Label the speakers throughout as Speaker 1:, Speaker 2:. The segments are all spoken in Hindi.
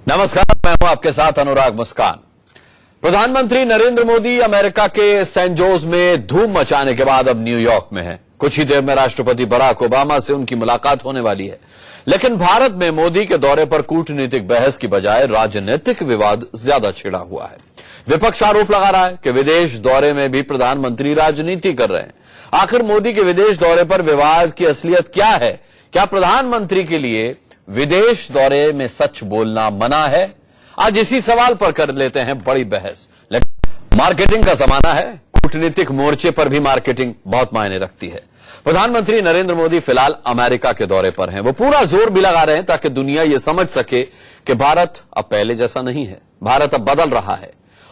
Speaker 1: नमस्कार, मैं हूं आपके साथ अनुराग मुस्कान। प्रधानमंत्री नरेंद्र मोदी अमेरिका के सैन जोस में धूम मचाने के बाद अब न्यूयॉर्क में हैं। कुछ ही देर में राष्ट्रपति बराक ओबामा से उनकी मुलाकात होने वाली है। लेकिन भारत में मोदी के दौरे पर कूटनीतिक बहस की बजाय राजनीतिक विवाद ज्यादा छिड़ा हुआ है। विपक्ष आरोप लगा रहा है कि विदेश दौरे में भी प्रधानमंत्री राजनीति कर रहे हैं। आखिर मोदी के विदेश दौरे पर विवाद की असलियत क्या है? क्या प्रधानमंत्री के लिए विदेश दौरे में सच बोलना मना है? आज इसी सवाल पर कर लेते हैं बड़ी बहस। लेकिन मार्केटिंग का जमाना है, कूटनीतिक मोर्चे पर भी मार्केटिंग बहुत मायने रखती है। प्रधानमंत्री नरेंद्र मोदी फिलहाल अमेरिका के दौरे पर हैं। वो पूरा जोर भी लगा रहे हैं ताकि दुनिया ये समझ सके कि भारत अब पहले जैसा नहीं है, भारत अब बदल रहा है।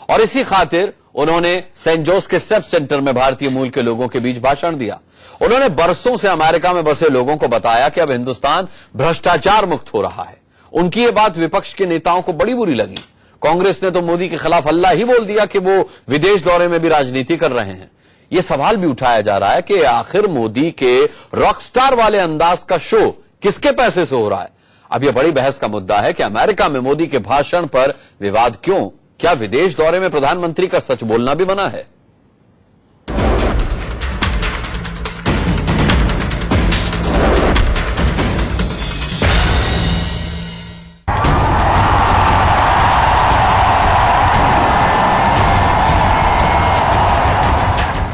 Speaker 1: और इसी खातिर उन्होंने सेंट जोस के सेप सेंटर में भारतीय मूल के लोगों के बीच भाषण दिया। उन्होंने बरसों से अमेरिका में बसे लोगों को बताया कि अब हिंदुस्तान भ्रष्टाचार मुक्त हो रहा है। उनकी ये बात विपक्ष के नेताओं को बड़ी बुरी लगी। कांग्रेस ने तो मोदी के खिलाफ हल्ला ही बोल दिया कि वो विदेश दौरे में भी राजनीति कर रहे हैं। ये सवाल भी उठाया जा रहा है कि आखिर मोदी के रॉकस्टार वाले अंदाज का शो किसके पैसे से हो रहा है। अब यह बड़ी बहस का मुद्दा है कि अमेरिका में मोदी के भाषण पर विवाद क्यों? क्या विदेश दौरे में प्रधानमंत्री का सच बोलना भी मना है?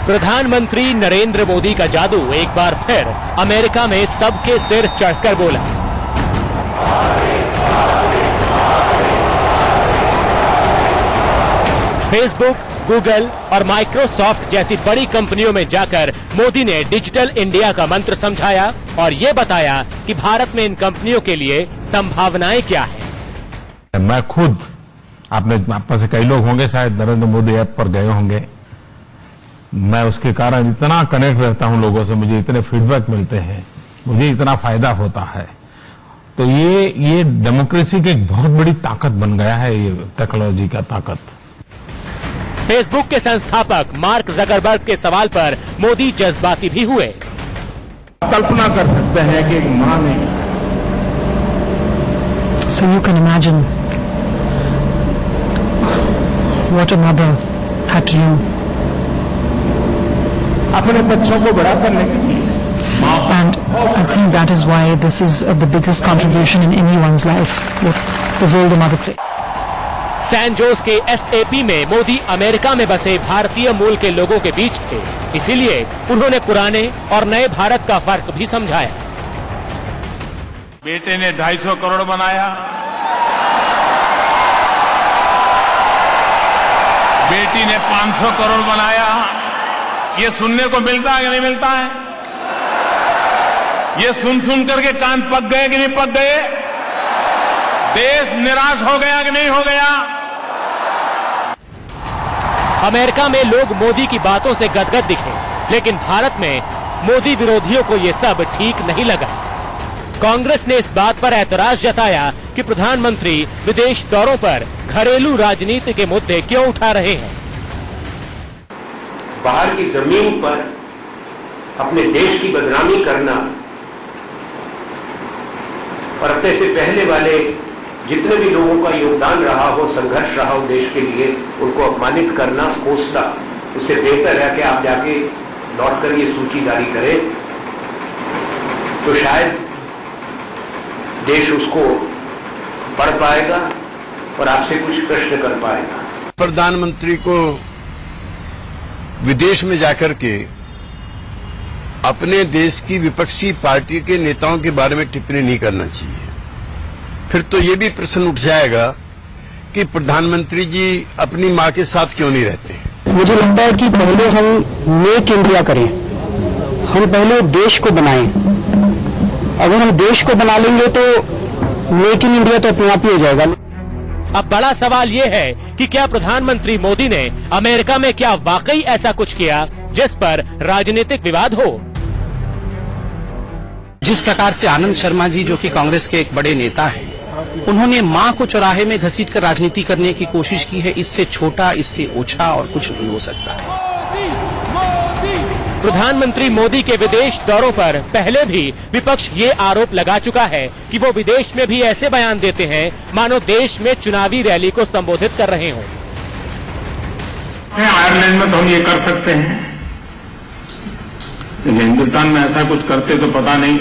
Speaker 2: प्रधानमंत्री नरेंद्र मोदी का जादू एक बार फिर अमेरिका में सबके सिर चढ़कर बोला। फेसबुक, गूगल और माइक्रोसॉफ्ट जैसी बड़ी कंपनियों में जाकर मोदी ने डिजिटल इंडिया का मंत्र समझाया और ये बताया कि भारत में इन कंपनियों के लिए संभावनाएं क्या है।
Speaker 3: मैं खुद, आप में से कई लोग होंगे शायद नरेंद्र मोदी ऐप पर गए होंगे। मैं उसके कारण इतना कनेक्ट रहता हूं लोगों से, मुझे इतने फीडबैक मिलते हैं, मुझे इतना फायदा होता है। तो ये डेमोक्रेसी की एक बहुत बड़ी ताकत बन गया है, ये टेक्नोलॉजी का ताकत।
Speaker 2: फेसबुक के संस्थापक मार्क जकरबर्ग के सवाल पर मोदी जज्बाती भी हुए।
Speaker 3: कल्पना कर सकते हैं कि एक मां ने
Speaker 4: So you can imagine what a mother had to do.
Speaker 3: अपने बच्चों को बड़ा करने के लिए।
Speaker 4: And I think that is why this is the biggest contribution in anyone's life, the role the mother plays.
Speaker 2: San Jose के एसएपी में मोदी अमेरिका में बसे भारतीय मूल के लोगों के बीच थे, इसीलिए उन्होंने पुराने और नए भारत का फर्क भी समझाया।
Speaker 5: बेटे ने 250 करोड़ बनाया, बेटी ने 500 करोड़ बनाया। ये सुनने को मिलता है कि नहीं मिलता है? ये सुन करके कान पक गए कि नहीं पक गए? देश निराश हो गया कि नहीं हो गया?
Speaker 2: अमेरिका में लोग मोदी की बातों से गदगद दिखे, लेकिन भारत में मोदी विरोधियों को ये सब ठीक नहीं लगा। कांग्रेस ने इस बात पर ऐतराज जताया कि प्रधानमंत्री विदेश दौरों पर घरेलू राजनीति के मुद्दे क्यों उठा रहे हैं।
Speaker 6: बाहर की जमीन पर अपने देश की बदनामी करना और अपने से पहले वाले जितने भी लोगों का योगदान रहा हो, संघर्ष रहा हो देश के लिए, उनको अपमानित करना, कोसना, उससे बेहतर है कि आप जाके लौटकर ये सूची जारी करें, तो शायद देश उसको पढ़ पाएगा और आपसे कुछ प्रश्न कर पाएगा।
Speaker 7: प्रधानमंत्री को विदेश में जाकर के अपने देश की विपक्षी पार्टी के नेताओं के बारे में टिप्पणी नहीं करना चाहिए। फिर तो ये भी प्रश्न उठ जाएगा कि प्रधानमंत्री जी अपनी मां के साथ क्यों नहीं रहते।
Speaker 8: मुझे लगता है कि पहले हम मेक इंडिया करें, हम पहले देश को बनाएं। अगर हम देश को बना लेंगे तो मेक इन इंडिया तो अपने आप ही हो जाएगा।
Speaker 2: अब बड़ा सवाल ये है कि क्या प्रधानमंत्री मोदी ने अमेरिका में क्या वाकई ऐसा कुछ किया जिस पर राजनीतिक विवाद हो।
Speaker 9: जिस प्रकार से आनंद शर्मा जी, जो कि कांग्रेस के एक बड़े नेता हैं, उन्होंने मां को चौराहे में घसीटकर राजनीति करने की कोशिश की है, इससे छोटा, इससे ओछा और कुछ नहीं हो सकता है।
Speaker 2: प्रधानमंत्री मोदी के विदेश दौरों पर पहले भी विपक्ष ये आरोप लगा चुका है कि वो विदेश में भी ऐसे बयान देते हैं मानो देश में चुनावी रैली को संबोधित कर रहे हों।
Speaker 5: आयरलैंड में तो हम ये कर सकते हैं, लेकिन हिंदुस्तान में ऐसा कुछ करते तो पता नहीं।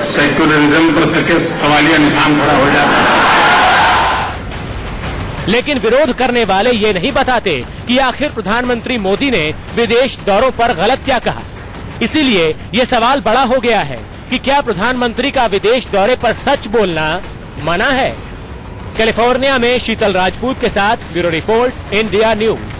Speaker 5: सेक्युलरिज्म पर सके सवालिया निशान खड़ा हो जाता है।
Speaker 2: लेकिन विरोध करने वाले ये नहीं बताते कि आखिर प्रधानमंत्री मोदी ने विदेश दौरों पर गलत क्या कहा। इसीलिए ये सवाल बड़ा हो गया है कि क्या प्रधानमंत्री का विदेश दौरे पर सच बोलना मना है। कैलिफोर्निया में शीतल राजपूत के साथ ब्यूरो रिपोर्ट, इंडिया न्यूज।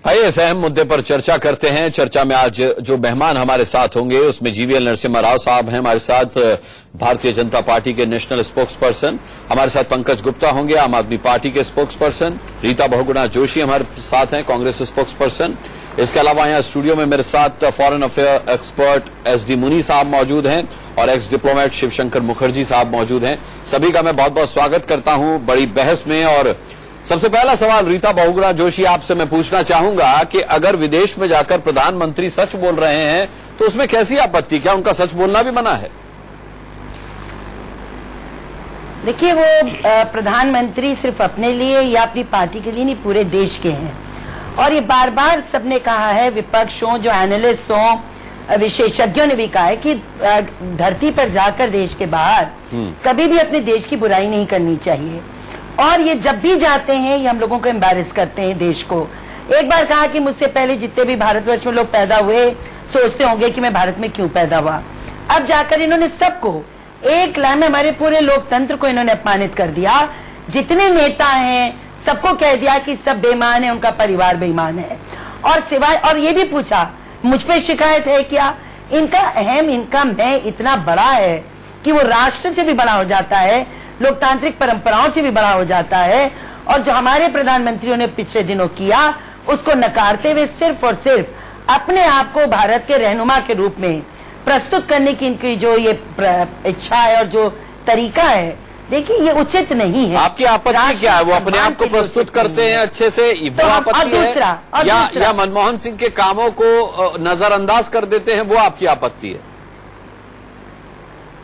Speaker 1: आइए इस अहम मुद्दे पर चर्चा करते हैं। चर्चा में आज जो मेहमान हमारे साथ होंगे उसमें जीवीएल नरसिम्हा राव साहब हैं हमारे साथ, भारतीय जनता पार्टी के नेशनल स्पोक्स पर्सन। हमारे साथ पंकज गुप्ता होंगे, आम आदमी पार्टी के स्पोक्स पर्सन। रीता बहुगुणा जोशी हमारे साथ हैं, कांग्रेस स्पोक्स पर्सन। इसके अलावा यहाँ स्टूडियो में मेरे साथ फॉरेन अफेयर एक्सपर्ट एसडी मुनी साहब मौजूद हैं और एक्स डिप्लोमेट शिवशंकर मुखर्जी साहब मौजूद हैं। सभी का मैं बहुत बहुत स्वागत करता हूं बड़ी बहस में। और सबसे पहला सवाल रीता बहुगुणा जोशी आपसे मैं पूछना चाहूंगा कि अगर विदेश में जाकर प्रधानमंत्री सच बोल रहे हैं तो उसमें कैसी आपत्ति, क्या उनका सच बोलना भी मना है?
Speaker 10: देखिए, वो प्रधानमंत्री सिर्फ अपने लिए या अपनी पार्टी के लिए नहीं, पूरे देश के हैं। और ये बार बार सबने कहा है, विपक्ष हो, जो एनालिस्ट हो, विशेषज्ञों ने भी कहा है कि धरती पर जाकर देश के बाहर कभी भी अपने देश की बुराई नहीं करनी चाहिए। और ये जब भी जाते हैं ये हम लोगों को एम्बैरेस करते हैं देश को। एक बार कहा कि मुझसे पहले जितने भी भारतवर्ष में लोग पैदा हुए सोचते होंगे कि मैं भारत में क्यों पैदा हुआ। अब जाकर इन्होंने सबको एक लाइन में, हमारे पूरे लोकतंत्र को इन्होंने अपमानित कर दिया। जितने नेता हैं सबको कह दिया कि सब बेईमान है, उनका परिवार बेईमान है। और सिवाय और ये भी पूछा मुझ पे शिकायत है क्या? इनका अहम, इनका मैं इतना बड़ा है कि वो राष्ट्र से भी बड़ा हो जाता है, लोकतांत्रिक परंपराओं से भी बड़ा हो जाता है। और जो हमारे प्रधानमंत्रियों ने पिछले दिनों किया उसको नकारते हुए सिर्फ और सिर्फ अपने आप को भारत के रहनुमा के रूप में प्रस्तुत करने की इनकी जो ये इच्छा है और जो तरीका है, देखिए ये उचित नहीं है।
Speaker 1: आपकी आपत्ति क्या है? वो अपने आप को प्रस्तुत करते हैं अच्छे से, वो आपत्ति है, या मनमोहन सिंह के कामों को नजरअंदाज कर देते हैं, वो आपकी आपत्ति है?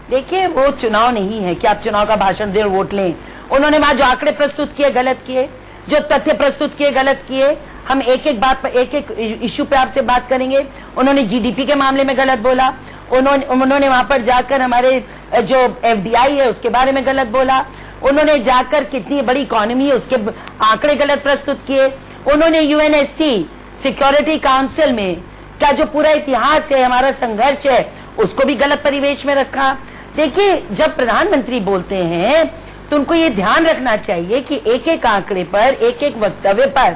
Speaker 10: देखिए, वो चुनाव नहीं है कि आप चुनाव का भाषण दें और वोट लें। उन्होंने वहां जो आंकड़े प्रस्तुत किए गलत किए, जो तथ्य प्रस्तुत किए गलत किए। हम एक एक बात पर, एक एक इश्यू पे आपसे बात करेंगे। उन्होंने जीडीपी के मामले में गलत बोला, उन्होंने वहां पर जाकर हमारे जो एफडीआई है उसके बारे में गलत बोला, उन्होंने जाकर कितनी बड़ी इकोनॉमी है उसके आंकड़े गलत प्रस्तुत किए। उन्होंने यूएनएससी सिक्योरिटी काउंसिल में का जो पूरा इतिहास है, हमारा संघर्ष है, उसको भी गलत परिवेश में रखा। देखिए, जब प्रधानमंत्री बोलते हैं तो उनको ये ध्यान रखना चाहिए कि एक एक आंकड़े पर, एक एक वक्तव्य पर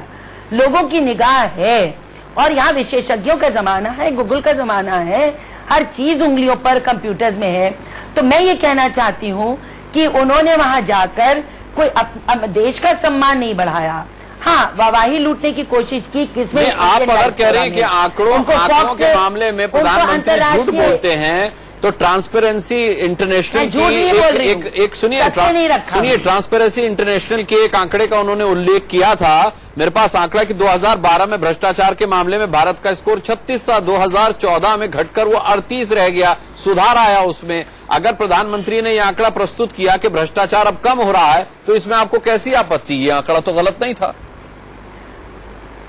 Speaker 10: लोगों की निगाह है। और यहाँ विशेषज्ञों का जमाना है, गूगल का जमाना है, हर चीज उंगलियों पर कंप्यूटर में है। तो मैं ये कहना चाहती हूँ कि उन्होंने वहां जाकर कोई देश का सम्मान नहीं बढ़ाया। हाँ, वाहवाही लूटने की कोशिश की। किसमें
Speaker 1: आप अगर कह रहे हैं कि आंकड़ों के मामले में प्रधानमंत्री झूठ बोलते हैं तो ट्रांसपेरेंसी इंटरनेशनल की एक सुनिए ट्रांसपेरेंसी इंटरनेशनल के एक आंकड़े का उन्होंने उल्लेख किया था। मेरे पास आंकड़ा कि 2012 में भ्रष्टाचार के मामले में भारत का स्कोर 36 था, 2014 में घटकर वो 38 रह गया, सुधार आया उसमें। अगर प्रधानमंत्री ने यह आंकड़ा प्रस्तुत किया कि भ्रष्टाचार अब कम हो रहा है तो इसमें आपको कैसी आपत्ति? ये आंकड़ा तो गलत नहीं था।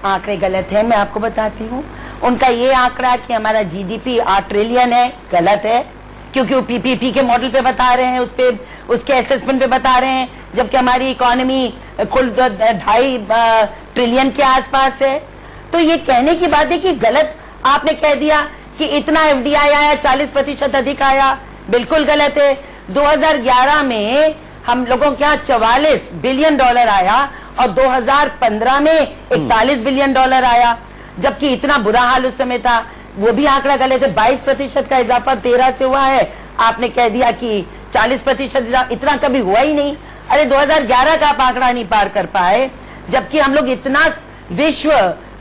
Speaker 10: आंकड़े गलत है, मैं आपको बताती हूँ। उनका ये आंकड़ा कि हमारा जीडीपी 8 ट्रिलियन है, गलत है, क्योंकि वो पीपीपी के मॉडल पे बता रहे हैं, उसके असेसमेंट पे बता रहे हैं, जबकि हमारी इकोनॉमी कुल 2.5 ट्रिलियन के आसपास है। तो ये कहने की बात है कि गलत आपने कह दिया कि इतना एफडीआई आया, 40% अधिक आया, बिल्कुल गलत है। 2011 में हम लोगों के यहाँ 44 बिलियन डॉलर आया और 2015 में 41 बिलियन डॉलर आया, जबकि इतना बुरा हाल उस समय था। वो भी आंकड़ा गलत है। 22% का इजाफा 13 से हुआ है, आपने कह दिया कि 40%, इतना कभी हुआ ही नहीं। अरे 2011 का आप आंकड़ा नहीं पार कर पाए, जबकि हम लोग इतना विश्व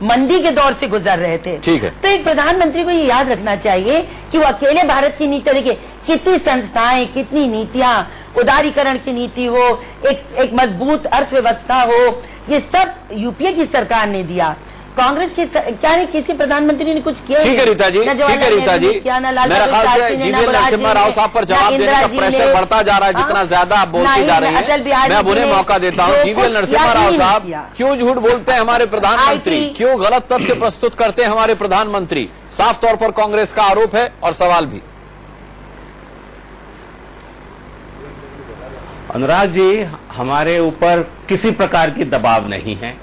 Speaker 10: मंदी के दौर से गुजर रहे थे।
Speaker 1: ठीक है।
Speaker 10: तो एक प्रधानमंत्री को ये याद रखना चाहिए कि वो अकेले भारत की नीति तरीके, कितनी संस्थाएं, कितनी नीतियां उदारीकरण की नीति हो, एक मजबूत अर्थव्यवस्था हो, ये सब यूपीए की सरकार ने दिया। कांग्रेस की क्या नहीं, किसी प्रधानमंत्री ने कुछ किया?
Speaker 1: ठीक है रीता जी, ठीक है रीता जी, मेरा ख्याल से जीवीएल नरसिम्हा राव साहब पर जवाब देने का प्रेशर बढ़ता जा रहा है, जितना ज्यादा आप बोलती जा रही हैं। मैं अब उन्हें मौका देता हूं। जीवीएल नरसिम्हा राव साहब, क्यों झूठ बोलते हैं हमारे प्रधानमंत्री, क्यों गलत तथ्य प्रस्तुत करते हैं हमारे प्रधानमंत्री? साफ तौर पर कांग्रेस का आरोप है और सवाल भी।
Speaker 11: अनुराग जी, हमारे ऊपर किसी प्रकार की दबाव नहीं है।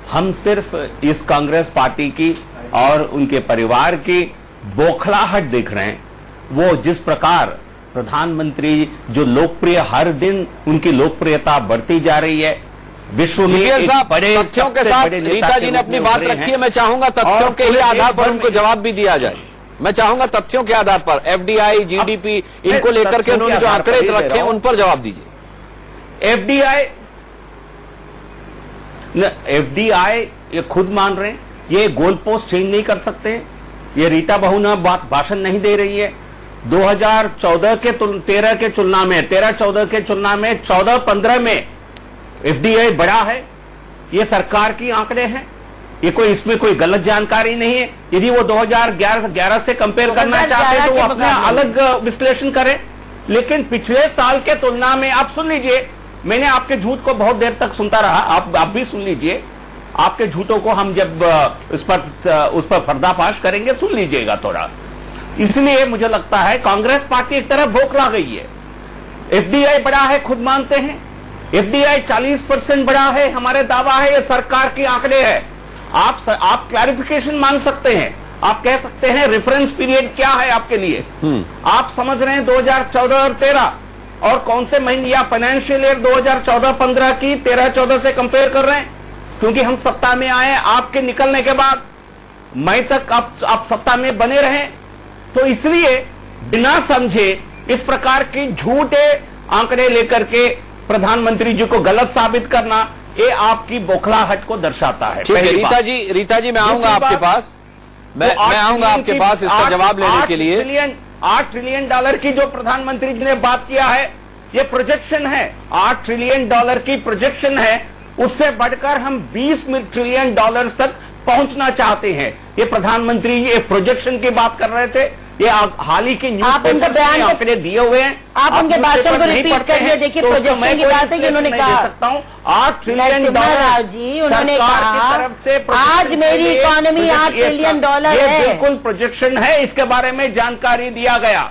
Speaker 11: हम सिर्फ इस कांग्रेस पार्टी की और उनके परिवार की बौखलाहट देख रहे हैं। वो जिस प्रकार प्रधानमंत्री जो लोकप्रिय, हर दिन उनकी लोकप्रियता बढ़ती जा रही है, विश्व में एक बड़े
Speaker 1: तथ्यों के साथ रीता जी ने अपनी बात रखी है। मैं चाहूंगा तथ्यों के ही आधार पर उनको जवाब भी दिया जाए। मैं चाहूंगा तथ्यों के आधार पर, एफडीआई, जीडीपी, इनको लेकर के उन्होंने जो आंकड़े रखे हैं उन पर जवाब दीजिए।
Speaker 11: एफडीआई ये खुद मान रहे हैं, ये गोल पोस्ट चेंज नहीं कर सकते हैं। ये रीता बहू ना भाषण नहीं दे रही है। 2014 के 13 के तुलना में, 13-14 के तुलना में 14-15 में एफडीआई बढ़ा है। ये सरकार की आंकड़े हैं, ये कोई इसमें कोई गलत जानकारी नहीं है। यदि वो 2011 से कंपेयर करना चाहते हैं तो वो अपना अलग विश्लेषण करें, लेकिन पिछले साल के तुलना में आप सुन लीजिए। मैंने आपके झूठ को बहुत देर तक सुनता रहा, आप भी सुन लीजिए। आपके झूठों को हम जब उस पर पर्दाफाश करेंगे, सुन लीजिएगा थोड़ा। इसलिए मुझे लगता है कांग्रेस पार्टी एक तरफ बौखला गई है। एफडीआई बढ़ा है, खुद मानते हैं। एफडीआई 40% बढ़ा है, हमारे दावा है, ये सरकार की आंकड़े है। आप क्लैरिफिकेशन मांग सकते हैं, आप कह सकते हैं रेफरेंस पीरियड क्या है आपके लिए। आप समझ रहे हैं 2014 और 13 और कौन से महीने या फाइनेंशियल ईयर 2014-15 की 13-14 से कंपेयर कर रहे हैं, क्योंकि हम सत्ता में आए आपके निकलने के बाद, मई तक आप सत्ता में बने रहे। तो इसलिए बिना समझे इस प्रकार की झूठे आंकड़े लेकर के प्रधानमंत्री जी को गलत साबित करना, ये आपकी बौखलाहट को दर्शाता है।
Speaker 1: ठीक है रीता जी मैं आऊंगा आपके पास, मैं आऊंगा आपके पास इसका जवाब लेने के लिए।
Speaker 11: 8 ट्रिलियन डॉलर की जो प्रधानमंत्री जी ने बात किया है, ये प्रोजेक्शन है। 8 ट्रिलियन डॉलर की प्रोजेक्शन है, उससे बढ़कर हम 20 ट्रिलियन डॉलर तक पहुंचना चाहते हैं। ये प्रधानमंत्री जी एक प्रोजेक्शन की बात कर रहे थे। ये हाल ही की न्यूज़पेपर में आंकड़े दिए हुए हैं।
Speaker 10: आप उनके भाषण को रिपीट करिए। देखिए प्रोजेक्शन की बात है कि उन्होंने कहा,
Speaker 11: सकता हूं 8 ट्रिलियन
Speaker 10: राव जी, उन्होंने कहा आज मेरी इकोनॉमी 8 ट्रिलियन डॉलर है।
Speaker 11: ये बिल्कुल प्रोजेक्शन है, इसके बारे में जानकारी दिया गया।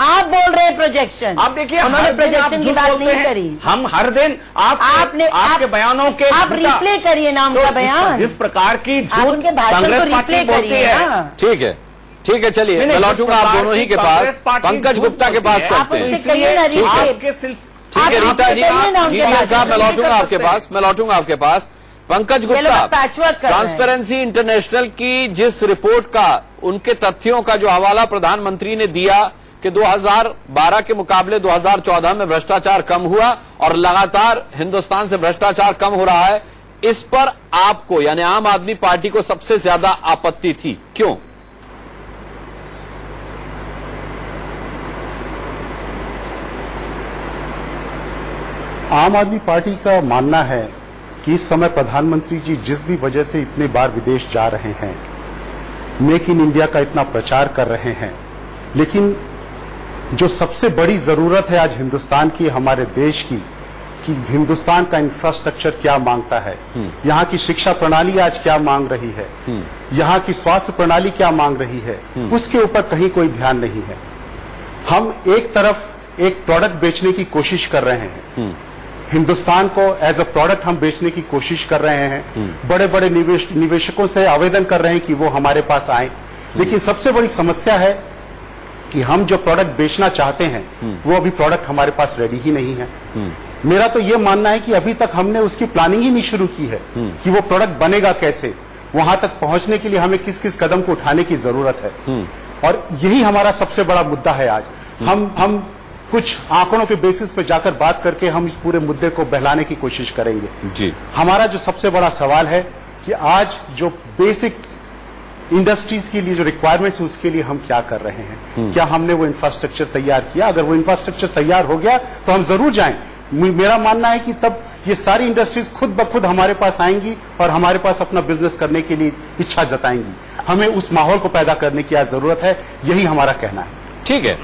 Speaker 10: आप बोल रहे हैं प्रोजेक्शन।
Speaker 11: आप देखिए,
Speaker 10: उन्होंने प्रोजेक्शन की बात नहीं करी।
Speaker 11: हम हर दिन आपके बयानों के
Speaker 10: आप रिप्ले करिए ना उनका बयान।
Speaker 11: जिस प्रकार की
Speaker 10: उनके भाषण को रिप्ले करिए।
Speaker 1: ठीक है, चलिए मैं लौटूंगा आप दोनों ही के पास। पंकज गुप्ता के पास चलते हैं।
Speaker 10: ठीक है
Speaker 1: रीता जी, जीवीएल साहब मैं लौटूंगा आपके पास। पंकज गुप्ता, ट्रांसपेरेंसी इंटरनेशनल की जिस रिपोर्ट का, उनके तथ्यों का जो हवाला प्रधानमंत्री ने दिया कि 2012 के मुकाबले 2014 में भ्रष्टाचार कम हुआ और लगातार हिंदुस्तान से भ्रष्टाचार कम हो रहा है, इस पर आपको यानी आम आदमी पार्टी को सबसे ज्यादा आपत्ति थी, क्यों?
Speaker 12: आम आदमी पार्टी का मानना है कि इस समय प्रधानमंत्री जी जिस भी वजह से इतने बार विदेश जा रहे हैं, मेक इन इंडिया का इतना प्रचार कर रहे हैं, लेकिन जो सबसे बड़ी जरूरत है आज हिंदुस्तान की, हमारे देश की, कि हिंदुस्तान का इंफ्रास्ट्रक्चर क्या मांगता है, यहाँ की शिक्षा प्रणाली आज क्या मांग रही है, यहाँ की स्वास्थ्य प्रणाली क्या मांग रही है, उसके ऊपर कहीं कोई ध्यान नहीं है। हम एक तरफ एक प्रोडक्ट बेचने की कोशिश कर रहे हैं, हिंदुस्तान को एज अ प्रोडक्ट हम बेचने की कोशिश कर रहे हैं, बड़े बड़े निवेशकों से आवेदन कर रहे हैं कि वो हमारे पास आए, लेकिन सबसे बड़ी समस्या है कि हम जो प्रोडक्ट बेचना चाहते हैं वो अभी प्रोडक्ट हमारे पास रेडी ही नहीं है। मेरा तो ये मानना है कि अभी तक हमने उसकी प्लानिंग ही नहीं शुरू की है कि वो प्रोडक्ट बनेगा कैसे, वहां तक पहुंचने के लिए हमें किस किस कदम को उठाने की जरूरत है, और यही हमारा सबसे बड़ा मुद्दा है। आज हम कुछ आंकड़ों के बेसिस पे जाकर बात करके हम इस पूरे मुद्दे को बहलाने की कोशिश करेंगे।
Speaker 1: जी।
Speaker 12: हमारा जो सबसे बड़ा सवाल है कि आज जो बेसिक इंडस्ट्रीज के लिए जो रिक्वायरमेंट्स है उसके लिए हम क्या कर रहे हैं, क्या हमने वो इंफ्रास्ट्रक्चर तैयार किया। अगर वो इंफ्रास्ट्रक्चर तैयार हो गया तो हम जरूर जाएं। मेरा मानना है कि तब ये सारी इंडस्ट्रीज खुद ब खुद हमारे पास आएंगी और हमारे पास अपना बिजनेस करने के लिए इच्छा जताएंगी। हमें उस माहौल को पैदा करने की आज जरूरत है, यही हमारा कहना है।
Speaker 1: ठीक है,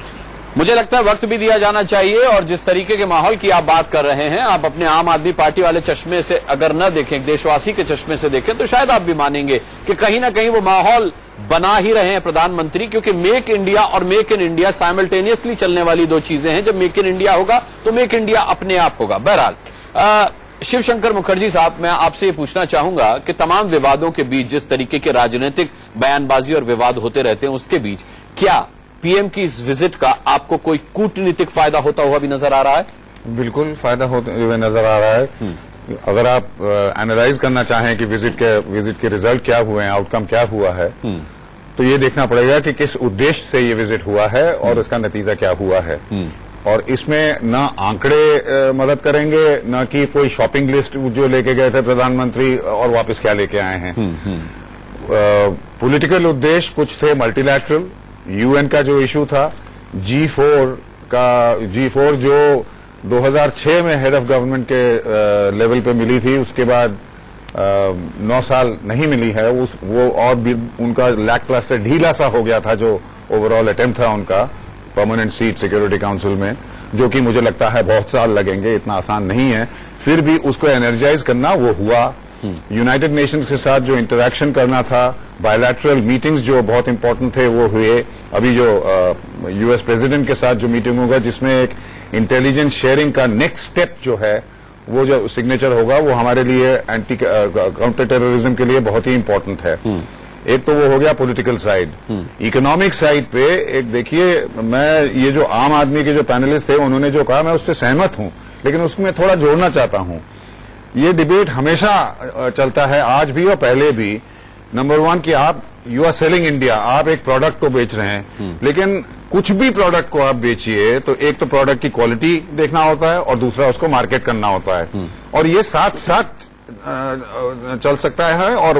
Speaker 1: मुझे लगता है वक्त भी दिया जाना चाहिए और जिस तरीके के माहौल की आप बात कर रहे हैं, आप अपने आम आदमी पार्टी वाले चश्मे से अगर न देखें, देशवासी के चश्मे से देखें, तो शायद आप भी मानेंगे कि कहीं ना कहीं वो माहौल बना ही रहे हैं प्रधानमंत्री, क्योंकि मेक इंडिया और मेक इन इंडिया साइमल्टेनियसली चलने वाली दो चीजें हैं। जब मेक इन इंडिया होगा तो मेक इंडिया अपने आप होगा। बहरहाल शिवशंकर मुखर्जी साहब, मैं आपसे ये पूछना चाहूंगा कि तमाम विवादों के बीच, जिस तरीके के राजनीतिक बयानबाजी और विवाद होते रहते हैं, उसके बीच क्या पीएम की इस विजिट का आपको कोई कूटनीतिक फायदा होता हुआ भी नजर आ रहा है?
Speaker 13: बिल्कुल फायदा होते हुए नजर आ रहा है। अगर आप एनालाइज करना चाहें कि विजिट के रिजल्ट क्या हुए हैं, आउटकम क्या हुआ है, तो ये देखना पड़ेगा कि किस उद्देश्य से ये विजिट हुआ है और इसका नतीजा क्या हुआ है। और इसमें न आंकड़े मदद करेंगे, न कि कोई शॉपिंग लिस्ट जो लेके गए थे प्रधानमंत्री और वापस क्या लेके आए हैं। पॉलिटिकल उद्देश्य कुछ थे, मल्टीलैटरल, यूएन का जो इशू था, G4 जो 2006 में हेड ऑफ गवर्नमेंट के लेवल पे मिली थी, उसके बाद 9 साल नहीं मिली है, वो और भी उनका लैक क्लस्टर ढीला सा हो गया था, जो ओवरऑल अटेम्प्ट था उनका परमानेंट सीट सिक्योरिटी काउंसिल में, जो कि मुझे लगता है बहुत साल लगेंगे, इतना आसान नहीं है। फिर भी उसको एनर्जाइज करना वो हुआ। यूनाइटेड नेशंस के साथ जो इंटरेक्शन करना था, बायलैटरल मीटिंग्स जो बहुत इंपॉर्टेंट थे वो हुए। अभी जो यूएस प्रेसिडेंट के साथ जो मीटिंग होगा, जिसमें एक इंटेलिजेंस शेयरिंग का नेक्स्ट स्टेप जो है, वो जो सिग्नेचर होगा, वो हमारे लिए एंटी काउंटर टेररिज्म के लिए बहुत ही इंपॉर्टेंट है। एक तो वो हो गया पॉलिटिकल साइड। इकोनॉमिक साइड पे एक देखिए, मैं ये जो आम आदमी के जो पैनलिस्ट थे उन्होंने जो कहा, मैं उससे सहमत हूं, लेकिन उसमें थोड़ा जोड़ना चाहता हूं। ये डिबेट हमेशा चलता है, आज भी और पहले भी। नंबर 1 कि आप यू आर सेलिंग इंडिया, आप एक प्रोडक्ट को बेच रहे हैं, लेकिन कुछ भी प्रोडक्ट को आप बेचिए तो एक तो प्रोडक्ट की क्वालिटी देखना होता है और दूसरा उसको मार्केट करना होता है, और ये साथ साथ चल सकता है। और